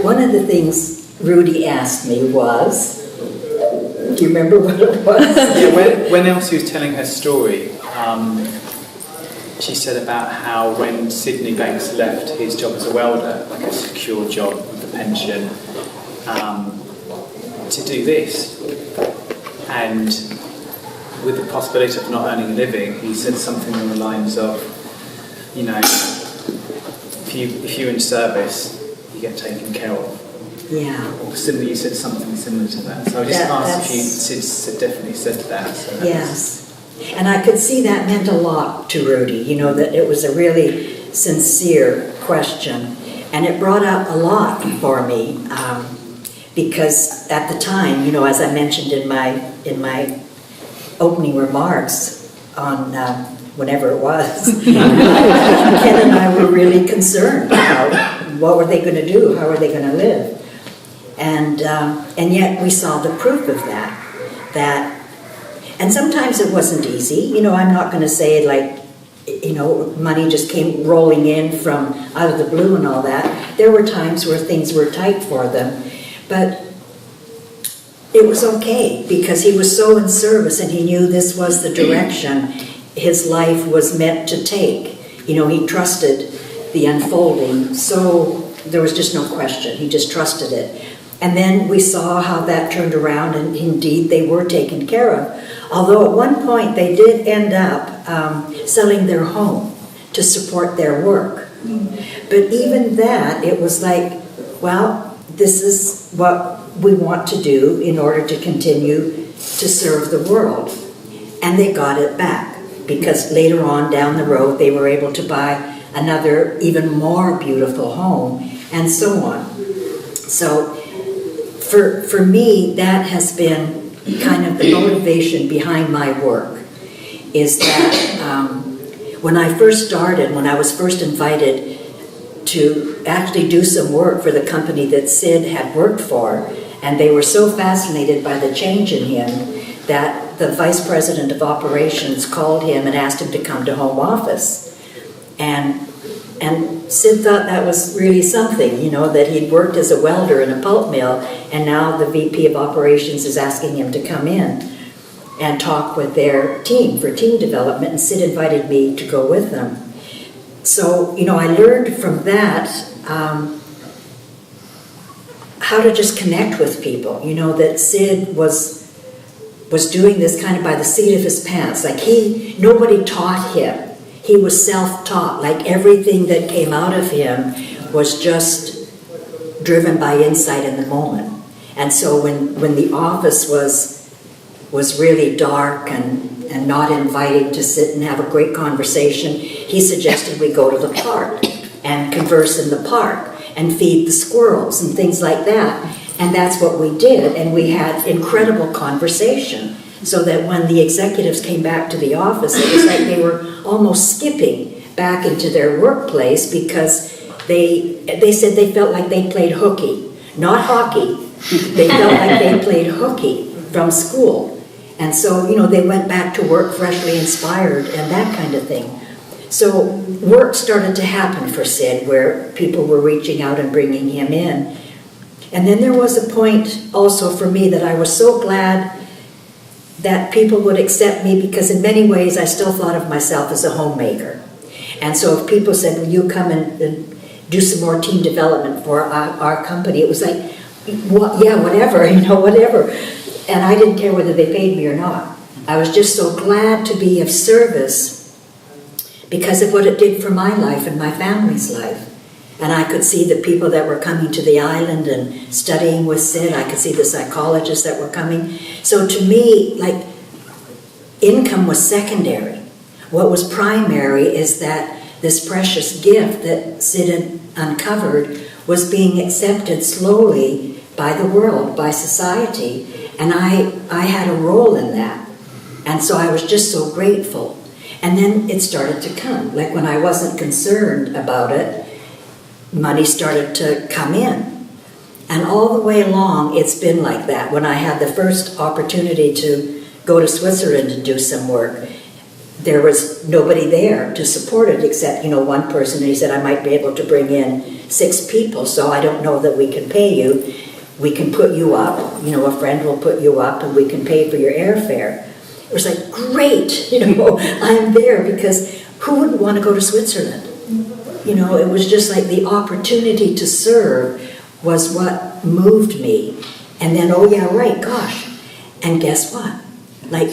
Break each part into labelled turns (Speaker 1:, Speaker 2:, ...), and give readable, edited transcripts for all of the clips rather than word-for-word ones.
Speaker 1: one of the things Rudi asked me was, do you remember what it was?
Speaker 2: Yeah, when Elsie was telling her story, she said about how when Sidney Banks left his job as a welder, like a secure job with a pension, to do this, and with the possibility of not earning a living, he said something along the lines of, you know, if you're in service, you get taken care of.
Speaker 1: Yeah.
Speaker 2: Or similar, you said something similar to that. So I just asked if you definitely said that. So
Speaker 1: yes. And I could see that meant a lot to Rudi, you know, that it was a really sincere question. And it brought up a lot for me, because at the time, you know, as I mentioned in my opening remarks on whenever it was, Ken and I were really concerned about what were they going to do, how were they going to live. And yet we saw the proof of that, and sometimes it wasn't easy. You know, I'm not going to say like, you know, money just came rolling in from out of the blue and all that. There were times where things were tight for them, but it was okay because he was so in service and he knew this was the direction his life was meant to take. You know, he trusted the unfolding, so there was just no question. He just trusted it. And then we saw how that turned around, and indeed they were taken care of. Although at one point they did end up selling their home to support their work. But even that, it was like, well, this is what we want to do in order to continue to serve the world. And they got it back, because later on down the road they were able to buy another even more beautiful home, and so on. So for me, that has been kind of the motivation behind my work, is that when I first started, when I was first invited to actually do some work for the company that Sid had worked for, and they were so fascinated by the change in him that the vice president of operations called him and asked him to come to home office. And Sid thought that was really something, you know, that he'd worked as a welder in a pulp mill, and now the VP of operations is asking him to come in and talk with their team for team development, and Sid invited me to go with them. So, you know, I learned from that how to just connect with people, you know, that Sid was doing this kind of by the seat of his pants. Like nobody taught him. He was self-taught. Like everything that came out of him was just driven by insight in the moment. And so when the office was really dark and not inviting to sit and have a great conversation, he suggested we go to the park and converse in the park and feed the squirrels and things like that. And that's what we did, and we had incredible conversation, so that when the executives came back to the office, it was like they were almost skipping back into their workplace, because they said they felt like they played hooky, not hockey. They felt like they played hooky from school. And so, you know, they went back to work freshly inspired and that kind of thing. So work started to happen for Sid, where people were reaching out and bringing him in. And then there was a point also for me that I was so glad that people would accept me, because in many ways I still thought of myself as a homemaker. And so if people said, will you come and do some more team development for our company, it was like, yeah, whatever, you know, whatever. And I didn't care whether they paid me or not. I was just so glad to be of service because of what it did for my life and my family's life. And I could see the people that were coming to the island and studying with Sid. I could see the psychologists that were coming. So to me, like, income was secondary. What was primary is that this precious gift that Sid had uncovered was being accepted slowly by the world, by society. And I had a role in that. And so I was just so grateful. And then it started to come. Like when I wasn't concerned about it, money started to come in. And all the way along, it's been like that. When I had the first opportunity to go to Switzerland and do some work, there was nobody there to support it except, one person. And he said, I might be able to bring in 6 people, so I don't know that we can pay you. We can put you up, a friend will put you up and we can pay for your airfare. It was like, great, I'm there, because who wouldn't want to go to Switzerland? It was just like the opportunity to serve was what moved me. And then, oh yeah, right, gosh. And guess what? Like,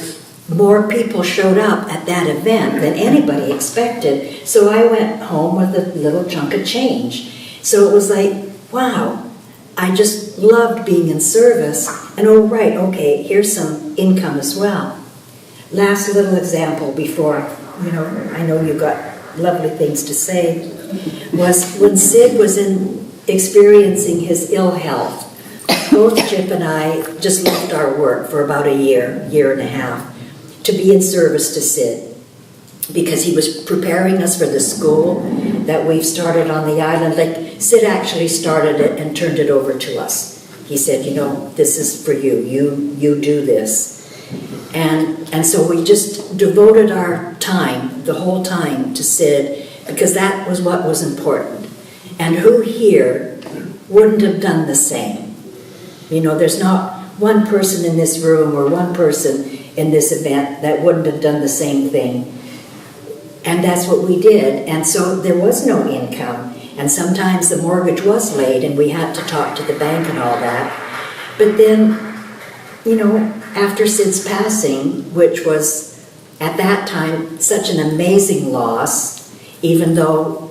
Speaker 1: more people showed up at that event than anybody expected. So I went home with a little chunk of change. So it was like, wow, I just loved being in service. And oh right, okay, here's some income as well. Last little example before, I know you got lovely things to say, was when Sid was experiencing his ill health. Both Chip and I just left our work for about a year and a half, to be in service to Sid, because he was preparing us for the school that we've started on the island. Like, Sid actually started it and turned it over to us. He said, this is for you. You do this. And so we just devoted our time, the whole time, to Sid, because that was what was important. And who here wouldn't have done the same? There's not one person in this room or one person in this event that wouldn't have done the same thing. And that's what we did. And so there was no income. And sometimes the mortgage was late and we had to talk to the bank and all that. But then, after Sid's passing, which was at that time such an amazing loss, even though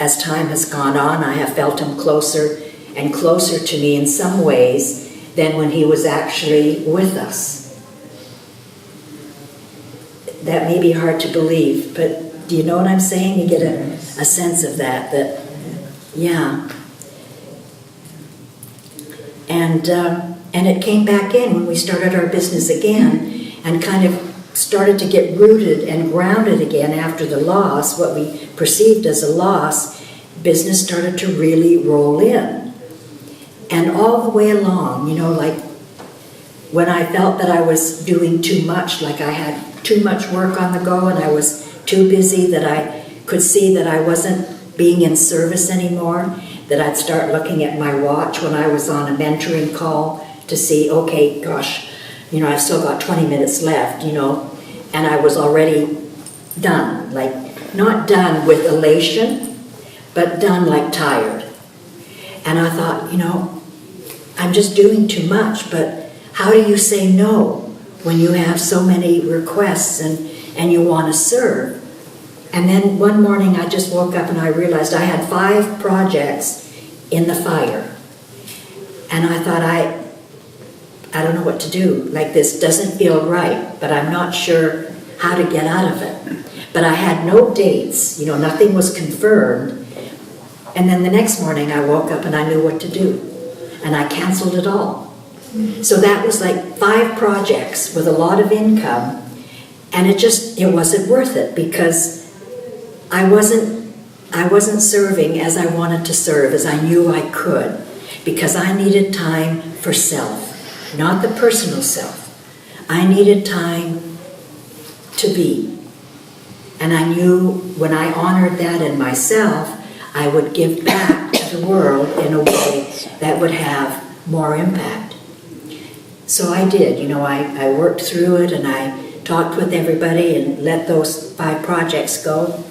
Speaker 1: as time has gone on, I have felt him closer and closer to me in some ways than when he was actually with us. That may be hard to believe, but do you know what I'm saying? You get a sense of that, yeah. And it came back in when we started our business again and kind of started to get rooted and grounded again after the loss, what we perceived as a loss. Business started to really roll in. And all the way along, like when I felt that I was doing too much, like I had too much work on the go and I was too busy, that I could see that I wasn't being in service anymore, that I'd start looking at my watch when I was on a mentoring call to see, okay, gosh, I've still got 20 minutes left, and I was already done, like not done with elation, but done like tired. And I thought, I'm just doing too much, but how do you say no when you have so many requests and you want to serve? And then one morning I just woke up and I realized I had 5 projects in the fire. And I thought, I don't know what to do. Like, this doesn't feel right, but I'm not sure how to get out of it. But I had no dates, nothing was confirmed. And then the next morning I woke up and I knew what to do. And I canceled it all. So that was like 5 projects with a lot of income. And it wasn't worth it, because I wasn't serving as I wanted to serve, as I knew I could, because I needed time for self, not the personal self. I needed time to be. And I knew when I honored that in myself, I would give back to the world in a way that would have more impact. So I did, I worked through it and I talked with everybody and let those 5 projects go.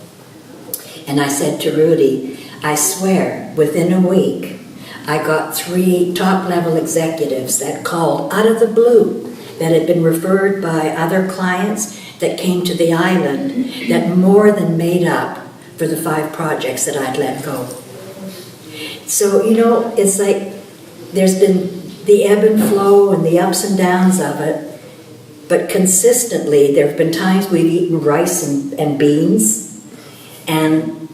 Speaker 1: And I said to Rudi, I swear, within a week, I got 3 top-level executives that called out of the blue, that had been referred by other clients that came to the island, that more than made up for the 5 projects that I'd let go. So, it's like there's been the ebb and flow and the ups and downs of it, but consistently there have been times we've eaten rice and beans, and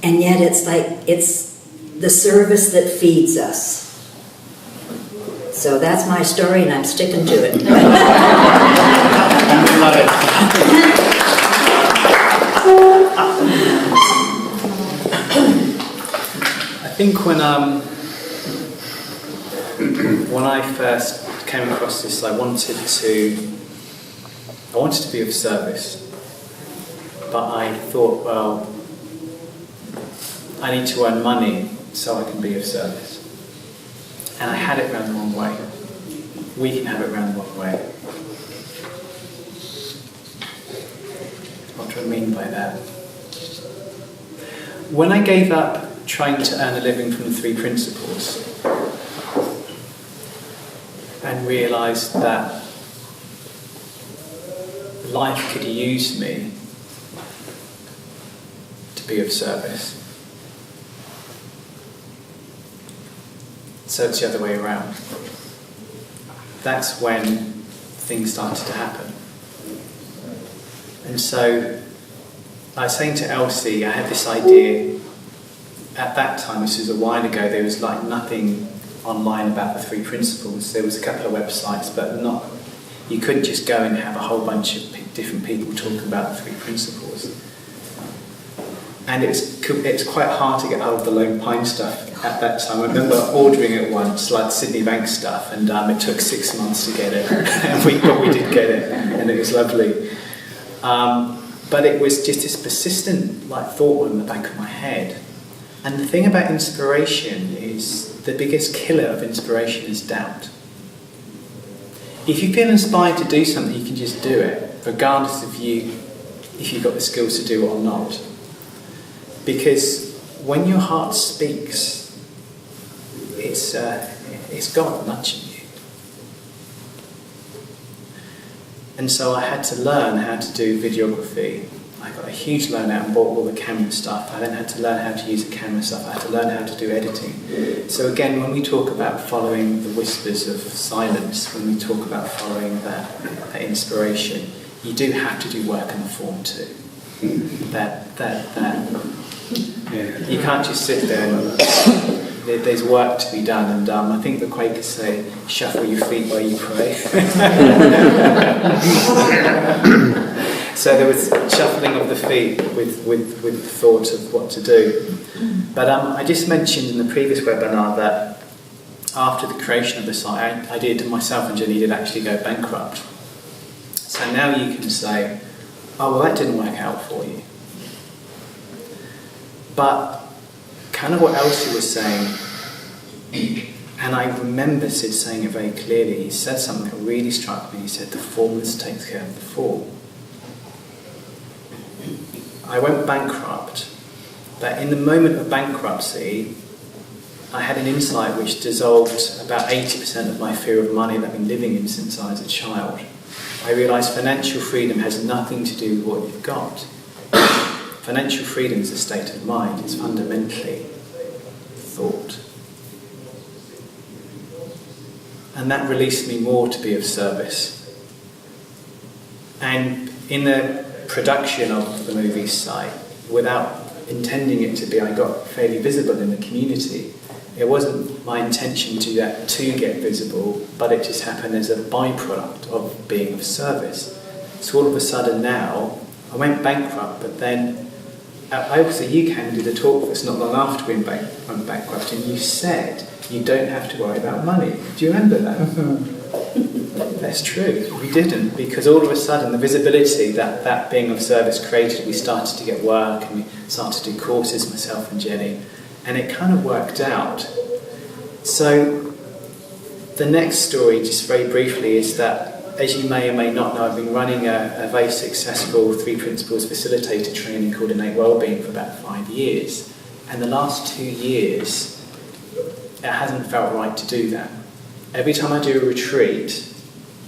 Speaker 1: yet it's like it's the service that feeds us. So that's my story, and I'm sticking to it.
Speaker 2: I love it. I think when I first came across this, I wanted to I wanted to be of service, but I thought, well, I need to earn money so I can be of service. And I had it round the wrong way. We can have it round the wrong way. What do I mean by that? When I gave up trying to earn a living from the 3 principles and realised that life could use me to be of service, so it's the other way around. That's when things started to happen. And so I was saying to Elsie, I had this idea. At that time, this was a while ago, there was like nothing online about the 3 principles. There was a couple of websites, but not. You couldn't just go and have a whole bunch of different people talking about the 3 principles. And it's quite hard to get hold of the Lone Pine stuff at that time. I remember ordering it once, like Sydney Bank stuff, and it took 6 months to get it. But we did get it, and it was lovely. But it was just this persistent thought in the back of my head. And the thing about inspiration is the biggest killer of inspiration is doubt. If you feel inspired to do something, you can just do it, regardless of if you've got the skills to do it or not. Because when your heart speaks, it's God nudging you. And so I had to learn how to do videography. I got a huge learn out and bought all the camera stuff. I then had to learn how to use the camera stuff. I had to learn how to do editing. So again, when we talk about following the whispers of silence, when we talk about following that inspiration, you do have to do work in the form too. You can't just sit there and there's work to be done. And I think the Quakers say, shuffle your feet while you pray. So there was shuffling of the feet with the thought of what to do. But I just mentioned in the previous webinar that after the creation of the site, I did, myself and Jenny did actually go bankrupt. So now you can say, oh, well, that didn't work out for you. But kind of what Elsie was saying, and I remember Sid saying it very clearly, he said something that really struck me. He said, the formless takes care of the form. I went bankrupt, but in the moment of bankruptcy, I had an insight which dissolved about 80% of my fear of money that I've been living in since I was a child. I realised financial freedom has nothing to do with what you've got. Financial freedom is a state of mind. It's fundamentally thought. And that released me more to be of service. And in the production of the movie site, without intending it to be, I got fairly visible in the community. It wasn't my intention to get visible, but it just happened as a byproduct of being of service. So all of a sudden now, I went bankrupt, but then you came and did a talk that's not long after we went bankrupt, and you said you don't have to worry about money. Do you remember that? That's true. We didn't, because all of a sudden the visibility that being of service created, we started to get work and we started to do courses, myself and Jenny, and it kind of worked out. So the next story, just very briefly, is that, as you may or may not know, I've been running a very successful 3 Principles facilitator training called Innate Wellbeing for about 5 years. And the last 2 years, it hasn't felt right to do that. Every time I do a retreat,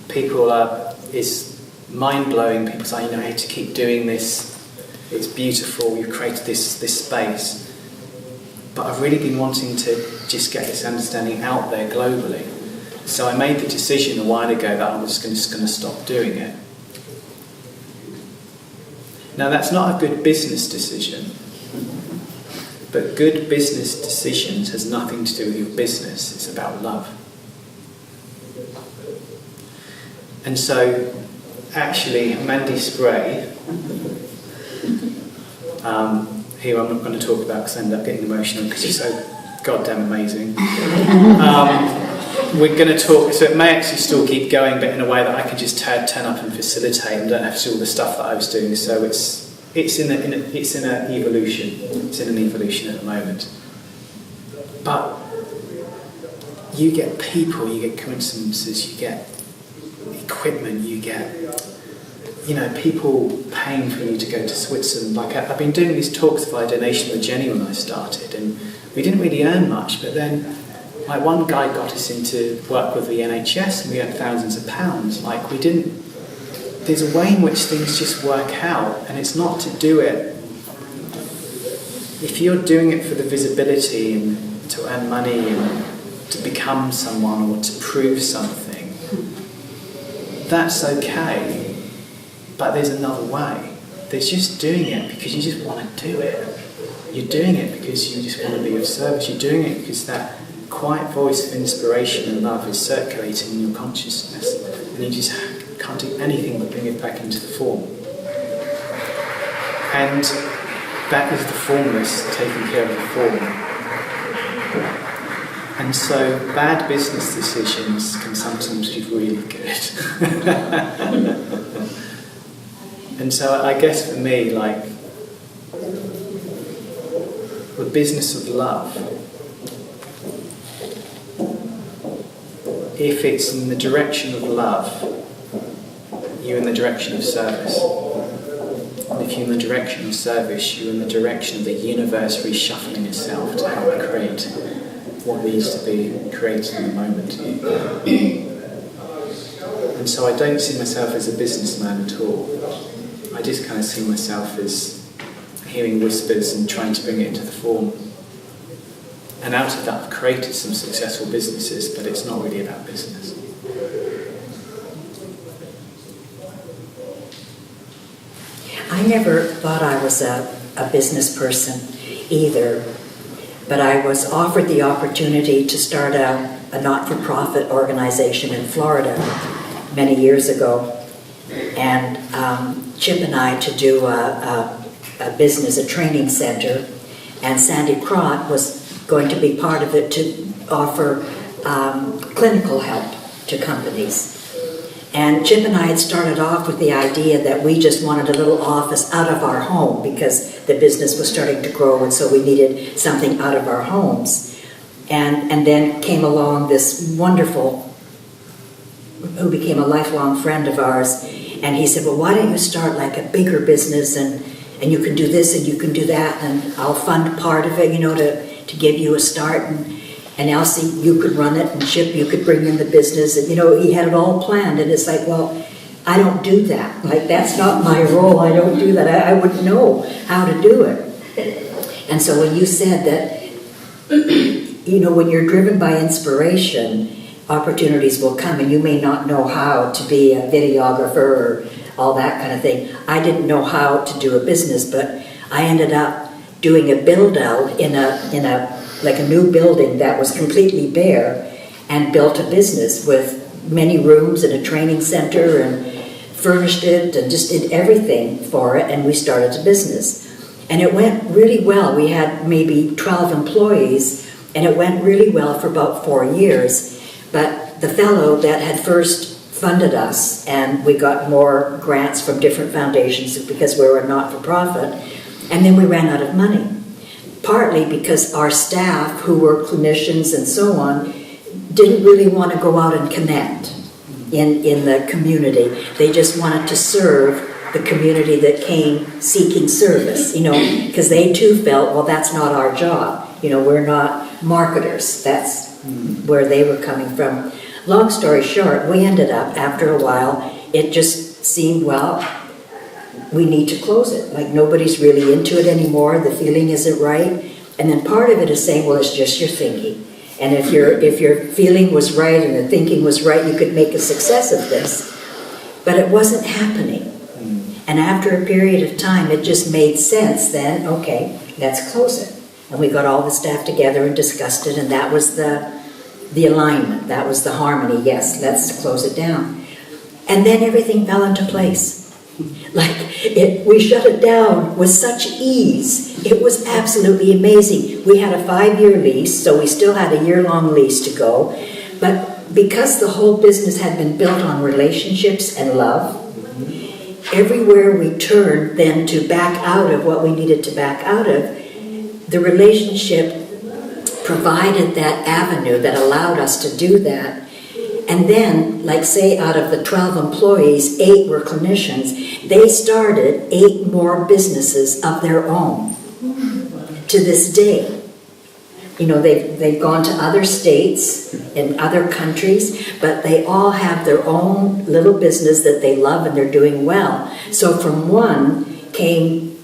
Speaker 2: it's mind-blowing. People say, I have to keep doing this. It's beautiful. You've created this space. But I've really been wanting to just get this understanding out there globally. So I made the decision a while ago that I was just going to stop doing it. Now, that's not a good business decision. But good business decisions has nothing to do with your business. It's about love. And so, actually, Mandy Spray, here I'm not going to talk about because I end up getting emotional because she's so goddamn amazing. we're going to talk, so it may actually still keep going, but in a way that I can just turn up and facilitate and don't have to do all the stuff that I was doing. So it's in an evolution. It's in an evolution at the moment. But you get people, you get coincidences, you get equipment, you get, people paying for you to go to Switzerland. Like I've been doing these talks via donation with Jenny when I started, and we didn't really earn much, but then like one guy got us into work with the NHS and we earned thousands of pounds. Like there's a way in which things just work out, and it's not to do it, if you're doing it for the visibility and to earn money and to become someone or to prove something, that's okay. But there's another way. There's just doing it because you just want to do it. You're doing it because you just want to be of service. You're doing it because that quiet voice of inspiration and love is circulating in your consciousness, and you just can't do anything but bring it back into the form. And that is the formless taking care of the form. And so bad business decisions can sometimes be really good. And so I guess for me, like, the business of love, if it's in the direction of love, you're in the direction of service. And if you're in the direction of service, you're in the direction of the universe reshuffling itself to help create what needs to be created in the moment. And so I don't see myself as a businessman at all. I just kind of see myself as hearing whispers and trying to bring it into the form. And out of that I've created some successful businesses, but it's not really about business.
Speaker 1: I never thought I was a business person either, but I was offered the opportunity to start a not-for-profit organization in Florida many years ago, and Chip and I to do a business, a training center, and Sandy Crott was going to be part of it to offer clinical help to companies. And Chip and I had started off with the idea that we just wanted a little office out of our home because the business was starting to grow, and so we needed something out of our homes. And then came along this wonderful, who became a lifelong friend of ours, and he said, well, why don't you start like a bigger business, and you can do this and you can do that, and I'll fund part of it, to give you a start, and Elsie, you could run it, and Chip, you could bring in the business, and he had it all planned, and it's like, well, I don't do that. Like, that's not my role. I don't do that. I wouldn't know how to do it. And so when you said that, when you're driven by inspiration, opportunities will come, and you may not know how to be a videographer or all that kind of thing. I didn't know how to do a business, but I ended up doing a build out in a new building that was completely bare, and built a business with many rooms and a training center, and furnished it and just did everything for it, and we started a business. And it went really well. We had maybe 12 employees, and it went really well for about 4 years. But the fellow that had first funded us, and we got more grants from different foundations because we were a not-for-profit, and then we ran out of money. Partly because our staff, who were clinicians and so on, didn't really want to go out and connect in the community. They just wanted to serve the community that came seeking service, because they too felt, well, that's not our job. We're not marketers. That's where they were coming from. Long story short, we ended up, after a while, it just seemed, well, we need to close it. Like, nobody's really into it anymore. The feeling isn't right. And then part of it is saying, well, it's just your thinking. And if your feeling was right and the thinking was right, you could make a success of this. But it wasn't happening. And after a period of time, it just made sense then, okay, let's close it. And we got all the staff together and discussed it, and that was the alignment. That was the harmony. Yes, let's close it down. And then everything fell into place. We shut it down with such ease. It was absolutely amazing. We had a 5-year lease, so we still had a year-long lease to go. But because the whole business had been built on relationships and love, everywhere we turned then to back out of what we needed to back out of, the relationship provided that avenue that allowed us to do that. And then, like say out of the 12 employees, 8 were clinicians, they started 8 more businesses of their own to this day. You know, they've gone to other states and other countries, but they all have their own little business that they love and they're doing well. So from one came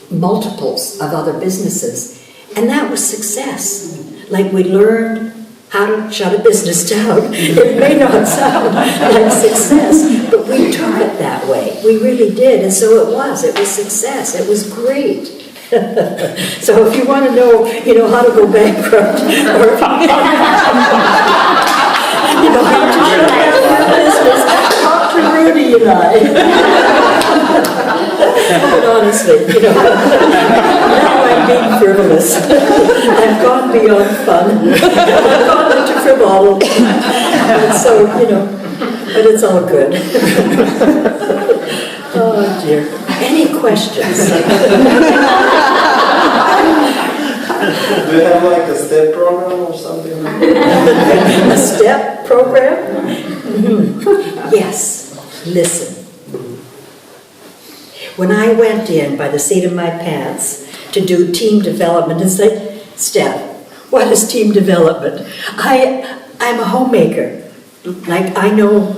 Speaker 1: multiples of other businesses, and that was success. Like we learned how to shut a business down. It may not sound like success, but we took it that way. We really did, and so it was success. It was great. So if you want to know, how to go bankrupt, or if you know how to shut down a business, talk to Rudi and I. But honestly, now I'm being frivolous. I've gone beyond fun. I've gone into frivolity. And so, but it's all good. Oh dear. Any questions?
Speaker 3: Do you have like a step program or something?
Speaker 1: A step program? Yes. Listen. When I went in by the seat of my pants to do team development and say, Steph, what is team development? I'm a homemaker. Like I know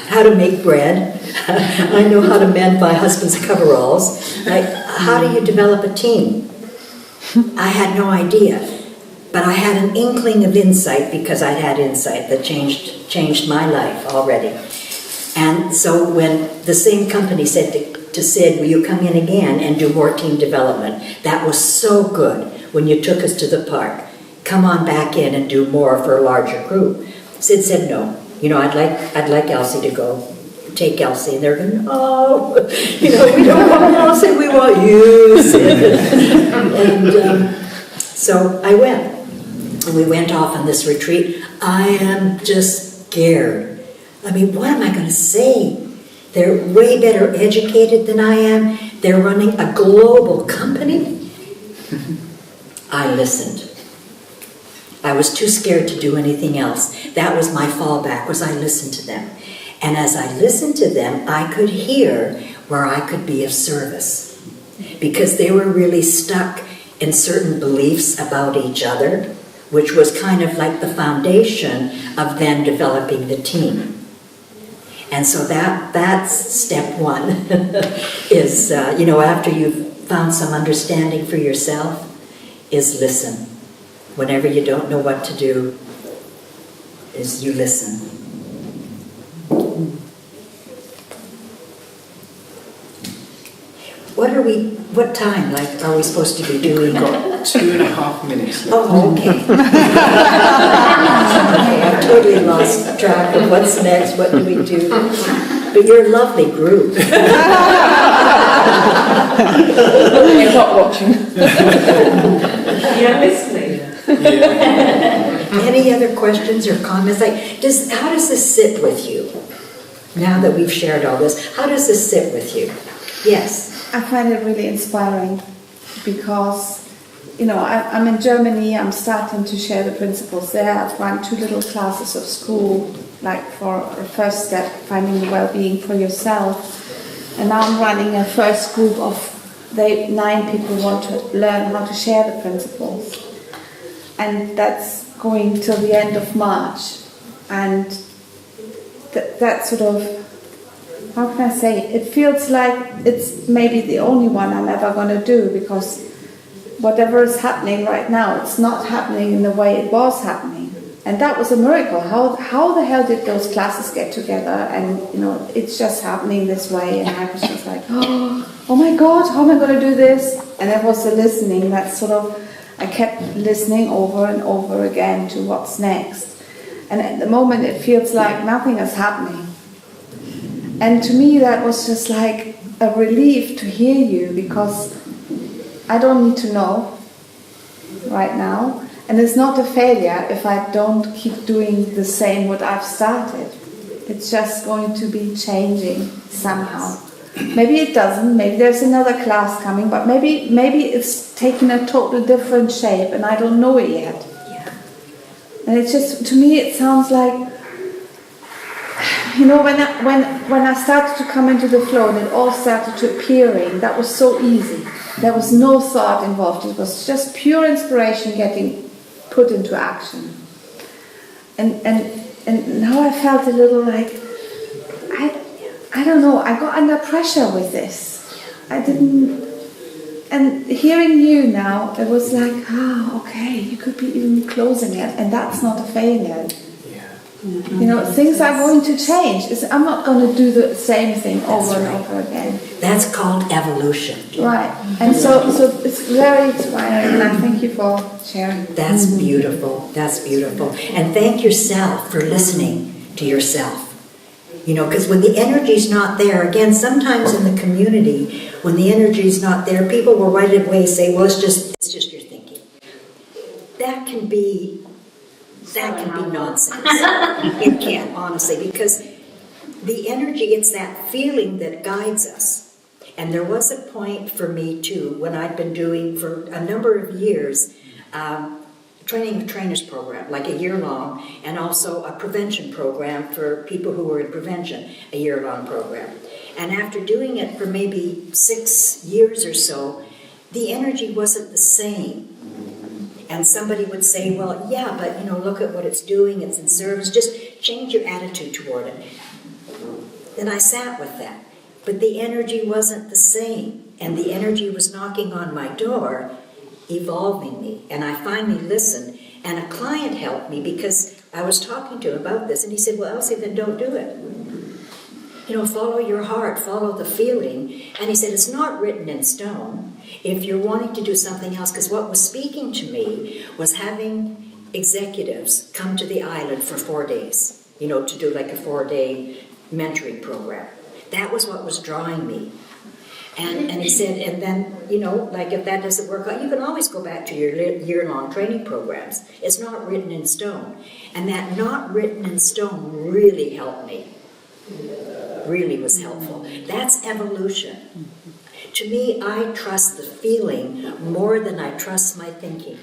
Speaker 1: how to make bread. I know how to mend my husband's coveralls. Like, how do you develop a team? I had no idea. But I had an inkling of insight because I had insight that changed my life already. And so when the same company said to Sid, will you come in again and do more team development? That was so good when you took us to the park. Come on back in and do more for a larger group. Sid said no. I'd like Elsie to go. Take Elsie. And they're going, no, we don't want Elsie, we want you, Sid. And so I went. And we went off on this retreat. I am just scared. I mean, what am I going to say? They're way better educated than I am. They're running a global company. I listened. I was too scared to do anything else. That was my fallback, was I listened to them. And as I listened to them, I could hear where I could be of service. Because they were really stuck in certain beliefs about each other, which was kind of like the foundation of then developing the team. And so that's step one, is, after you've found some understanding for yourself, is listen. Whenever you don't know what to do, is you listen. What time, are we supposed to be doing?
Speaker 2: We've got 2.5 minutes left.
Speaker 1: Oh, okay. Okay, I've totally lost track of what's next, what do we do? But you're a lovely group.
Speaker 4: You're not watching. You're listening.
Speaker 2: Yeah.
Speaker 1: Any other questions or comments? How does this sit with you? Now that we've shared all this, how does this sit with you? Yes.
Speaker 5: I find it really inspiring because, I'm in Germany, I'm starting to share the principles there. I've run 2 little classes of school, for a first step, finding the well-being for yourself. And now I'm running a first group of 9 people who want to learn how to share the principles. And that's going till the end of March. And that sort of, how can I say, it feels like it's maybe the only one I'm ever going to do, because whatever is happening right now, it's not happening in the way it was happening. And that was a miracle. How the hell did those classes get together? And, it's just happening this way. And I was just like, oh my God, how am I going to do this? And it was the listening that sort of, I kept listening over and over again to what's next. And at the moment, it feels like nothing is happening. And to me, that was just like a relief to hear you, because I don't need to know right now. And it's not a failure if I don't keep doing the same what I've started. It's just going to be changing somehow. Maybe it doesn't, maybe there's another class coming, but maybe it's taken a total different shape and I don't know it yet.
Speaker 1: Yeah.
Speaker 5: And it's just, to me it sounds like, when I started to come into the flow and it all started to appearing, that was so easy. There was no thought involved. It was just pure inspiration getting put into action. And now I felt a little like, I don't know, I got under pressure with this. I didn't, and hearing you now, it was like, okay, you could be even closing it, and that's not a failure. Things are going to change. I'm not going to do the same thing over and over again.
Speaker 1: That's called evolution.
Speaker 5: Right. And so it's very inspiring, and I thank you for sharing.
Speaker 1: That's beautiful. That's beautiful. And thank yourself for listening to yourself. Because when the energy's not there, again, sometimes in the community, when the energy's not there, people will right away say, well, it's just your thinking. That can be nonsense. It can, honestly, because the energy, it's that feeling that guides us. And there was a point for me, too, when I'd been doing for a number of years, training of trainers program, like a year-long, and also a prevention program for people who were in prevention, a year-long program. And after doing it for maybe 6 years or so, the energy wasn't the same. And somebody would say, well, yeah, but look at what it's doing, it's in service, just change your attitude toward it. Then I sat with that. But the energy wasn't the same. And the energy was knocking on my door, evolving me. And I finally listened. And a client helped me because I was talking to him about this. And he said, well, Elsie, then don't do it. Follow your heart, follow the feeling. And he said, it's not written in stone. If you're wanting to do something else, because what was speaking to me was having executives come to the island for 4 days, to do like a 4-day mentoring program. That was what was drawing me. And he said, and then, like if that doesn't work out, you can always go back to your year-long training programs. It's not written in stone. And that not written in stone really helped me. Really was helpful. That's evolution. To me, I trust the feeling more than I trust my thinking.